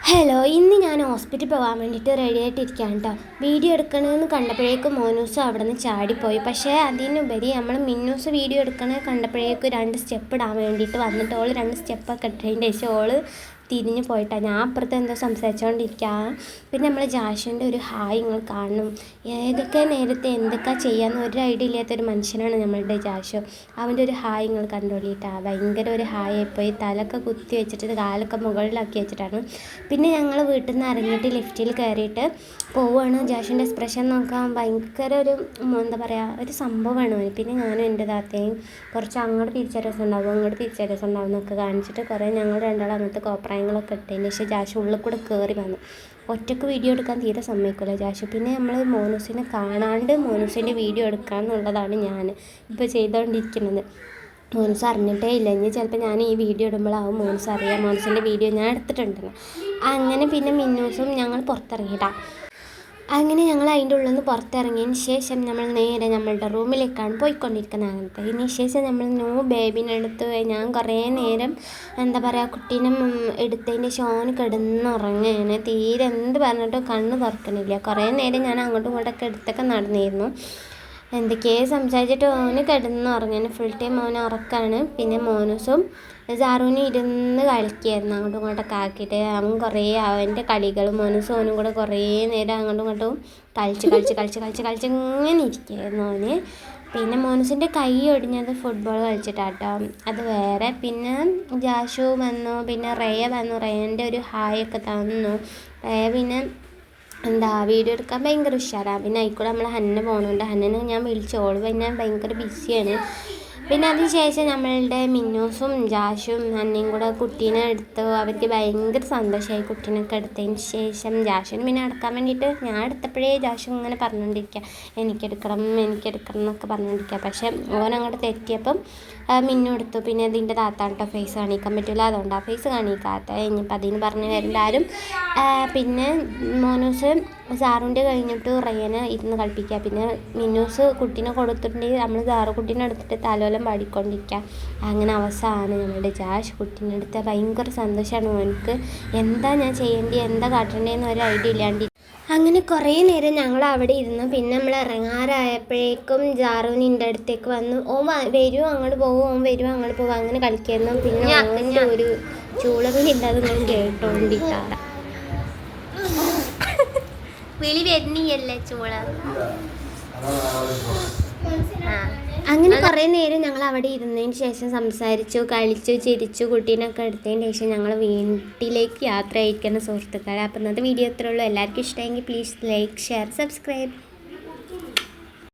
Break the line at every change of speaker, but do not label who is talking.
Hello, ഇന്ന് ഞാൻ ഹോസ്പിറ്റലിൽ പോകാൻ വേണ്ടിയിട്ട് റെഡി ആയിട്ടിരിക്കുകയാണ് കേട്ടോ. വീഡിയോ എടുക്കണമെന്ന് കണ്ടപ്പോഴേക്കും മോനൂസ് അവിടെ നിന്ന് ചാടിപ്പോയി. പക്ഷേ അതിനുപരി നമ്മൾ മിന്നൂസ് വീഡിയോ എടുക്കണ കണ്ടപ്പോഴേക്കും 2 സ്റ്റെപ്പ് ഇടാൻ വേണ്ടിയിട്ട് വന്നിട്ട് ഓൾ 2 സ്റ്റെപ്പൊക്കെ ഇട്ടതിൻ്റെ ശേഷം ഓൾ തിരിഞ്ഞ് പോയിട്ടാണ്. ഞാൻ അപ്പുറത്ത് എന്തോ സംസാരിച്ചുകൊണ്ടിരിക്കുക. പിന്നെ നമ്മൾ ജാഷുവിൻ്റെ ഒരു ഹായ് നിങ്ങൾ കാണണം. ഏതൊക്കെ നേരത്തെ എന്തൊക്കെ ചെയ്യാമെന്ന് ഒരു ഐഡിയ ഇല്ലാത്തൊരു മനുഷ്യനാണ് നമ്മളുടെ ജാഷു. അവൻ്റെ ഒരു ഹായ് നിങ്ങൾ കണ്ടുകൊള്ളിയിട്ടാണ്. ഭയങ്കര ഒരു ഹായ് ആയിപ്പോയി. തലൊക്കെ കുത്തി വെച്ചിട്ട് കാലൊക്കെ മുകളിലാക്കി വെച്ചിട്ടാണ്. പിന്നെ ഞങ്ങൾ വീട്ടിൽ നിന്ന് ഇറങ്ങിയിട്ട് ലിഫ്റ്റിൽ കയറിയിട്ട് പോവുകയാണ്. ജാഷുവിൻ്റെ എക്സ്പ്രഷൻ നോക്കാൻ ഭയങ്കര ഒരു എന്താ പറയുക ഒരു സംഭവമാണ്. പിന്നെ ഞാനും എൻ്റെ താത്തയും കുറച്ച് അങ്ങോട്ട് തിരിച്ചറിയുന്നുണ്ടാവും അങ്ങോട്ട് തിരിച്ചറിയുന്നുണ്ടാവും എന്നൊക്കെ കാണിച്ചിട്ട് കുറേ ഞങ്ങൾ രണ്ടാളും അങ്ങനത്തെ കോപ്രായങ്ങളൊക്കെ ഇട്ടതിന് ശേഷം ജാഷു ഉള്ളിൽ കൂടെ കയറി വന്നു. ഒറ്റയ്ക്ക് വീഡിയോ എടുക്കാൻ തീരെ സമ്മതിക്കില്ല ജാഷു. പിന്നെ നമ്മൾ മോനൂസിനെ കാണാണ്ട് മോനൂസിൻ്റെ വീഡിയോ എടുക്കുക എന്നുള്ളതാണ് ഞാൻ ഇപ്പോൾ ചെയ്തുകൊണ്ടിരിക്കുന്നത്. മോനൂസ് അറിഞ്ഞിട്ടേ ഇല്ല. ഇനി ചിലപ്പോൾ ഞാൻ ഈ വീഡിയോ ഇടുമ്പോഴാവും മോനൂസ് അറിയാം മോനൂസിൻ്റെ വീഡിയോ ഞാൻ എടുത്തിട്ടുണ്ടെന്ന്. അങ്ങനെ പിന്നെ മിന്നൂസും ഞങ്ങൾ പുറത്തിറങ്ങിയിട്ടാണ്. അങ്ങനെ ഞങ്ങൾ അതിൻ്റെ ഉള്ളിൽ നിന്ന് പുറത്തിറങ്ങിയതിന് ശേഷം നമ്മൾ നേരെ നമ്മളുടെ റൂമിലേക്കാണ് പോയിക്കൊണ്ടിരിക്കുന്നത്. അങ്ങനത്തെ ഇതിന് ശേഷം നമ്മൾ ബേബിനെ എടുത്ത് ഞാൻ കുറേ നേരം എന്താ പറയുക കുട്ടീനെ എടുത്തതിൻ്റെ ശേഷം കിടന്നുറങ്ങുകയാണ്. തീരെ എന്ത് പറഞ്ഞിട്ടും കണ്ണ് തുറക്കണില്ല. കുറേ നേരം ഞാൻ അങ്ങോട്ടും ഇങ്ങോട്ടൊക്കെ എടുത്തൊക്കെ നടന്നിരുന്നു. എന്തൊക്കെയോ സംസാരിച്ചിട്ട് ഓന് കിടന്നുറങ്ങാൻ ഫുൾ ടൈം അവൻ ഉറക്കമാണ്. പിന്നെ മോനൂസും സാറൂനും ഇരുന്ന് കളിക്കുകയായിരുന്നു അങ്ങോട്ടും ഇങ്ങോട്ടൊക്കെ ആക്കിയിട്ട്. അവൻ കുറേ അവൻ്റെ കളികളും മോനൂസും ഓനും കൂടെ കുറേ നേരം അങ്ങോട്ടും ഇങ്ങോട്ടും കളിച്ച് ഇങ്ങനെ ഇരിക്കുകയായിരുന്നു അവന്. പിന്നെ മോനൂസിൻ്റെ കൈ ഒടിഞ്ഞത് ഫുട്ബോൾ കളിച്ചിട്ടാട്ടോ, അത് വേറെ. പിന്നെ ജാഷു വന്നു, പിന്നെ റയ വന്നു. റയൻ്റെ ഒരു ഹായ് ഒക്കെ തന്നു. റയ പിന്നെ എന്താ വീഡിയോ എടുക്കാൻ ഭയങ്കര ഉഷാറാണ്. പിന്നെ അതിൽക്കൂടെ നമ്മൾ ഹന്ന പോകുന്നുണ്ട്. ഹന്നനെ ഞാൻ വിളിച്ചോളൂ, പിന്നെ ഭയങ്കര ബിസിയാണ്. പിന്നെ അതിന് ശേഷം നമ്മളുടെ മിന്നൂസും ജാഷും ഹന്നയും കൂടെ കുട്ടീനെ എടുത്തു. അവർക്ക് ഭയങ്കര സന്തോഷമായി കുട്ടീനൊക്കെ എടുത്തതിന് ശേഷം. ജാഷുവിന് പിന്നെ എടുക്കാൻ വേണ്ടിയിട്ട് ഞാൻ എടുത്തപ്പോഴേ ജാഷു ഇങ്ങനെ പറഞ്ഞുകൊണ്ടിരിക്കുക എനിക്കെടുക്കണം എന്നൊക്കെ പറഞ്ഞുകൊണ്ടിരിക്കുക. പക്ഷേ ഓൻ അങ്ങോട്ട് തെറ്റിയപ്പം മിന്നു എടുത്തു. പിന്നെ ഇതിൻ്റെ താത്താണ് കേട്ടോ ഫേസ് കാണിക്കാൻ പറ്റില്ല, അതുകൊണ്ട് ആ ഫേസ് കാണിക്കാത്ത. ഇനിയിപ്പോൾ അതിന് പറഞ്ഞു എല്ലാവരും. പിന്നെ മോനൂസ് സാറുൻ്റെ കഴിഞ്ഞിട്ട് റയ്യനെ ഇരുന്ന് കളിപ്പിക്കുക. പിന്നെ മിന്നൂസ് കുട്ടീനെ കൊടുത്തിട്ടുണ്ടെങ്കിൽ നമ്മൾ സാറ് കുട്ടീനെ എടുത്തിട്ട് തലോലം പാടിക്കൊണ്ടിരിക്കുക. അങ്ങനെ അവസാനമാണ് നമ്മുടെ ജാഷ് കുട്ടീനെ എടുത്ത. ഭയങ്കര സന്തോഷമാണ് എനിക്ക്. എന്താ ഞാൻ ചെയ്യേണ്ടി എന്താ കാട്ടേണ്ടതെന്ന് ഒരു ഐഡിയ ഇല്ലാണ്ട്. അങ്ങനെ കുറേ നേരം ഞങ്ങൾ അവിടെ ഇരുന്നു. പിന്നെ നമ്മൾ ഇറങ്ങാറായപ്പോഴേക്കും ജാറുവിൻ്റെ അടുത്തേക്ക് വന്നു. ഓൻ വരും അങ്ങോട്ട് പോകും, ഓൻ വരും അങ്ങോട്ട് പോകും, അങ്ങനെ കളിക്കായിരുന്നു. പിന്നെ അങ്ങനെ ഒരു ചൂളവിനില്ല, അത് നിങ്ങൾ കേട്ടോണ്ടിട്ടാണ് വിളി വരുന്നിയല്ലേ ചൂള. അങ്ങനെ കുറേ നേരം ഞങ്ങൾ അവിടെ ഇരുന്നതിന് ശേഷം സംസാരിച്ചു, കളിച്ചു, ചിരിച്ചു. കുട്ടീനൊക്കെ എടുത്തതിന് ശേഷം ഞങ്ങൾ വീട്ടിലേക്ക് യാത്ര അയക്കുന്ന സുഹൃത്തുക്കളെ. അപ്പം ഇന്നത്തെ വീഡിയോ ഇത്രേ ഉള്ളൂ. എല്ലാവർക്കും ഇഷ്ടമെങ്കിൽ പ്ലീസ് ലൈക്ക്, ഷെയർ, സബ്സ്ക്രൈബ്.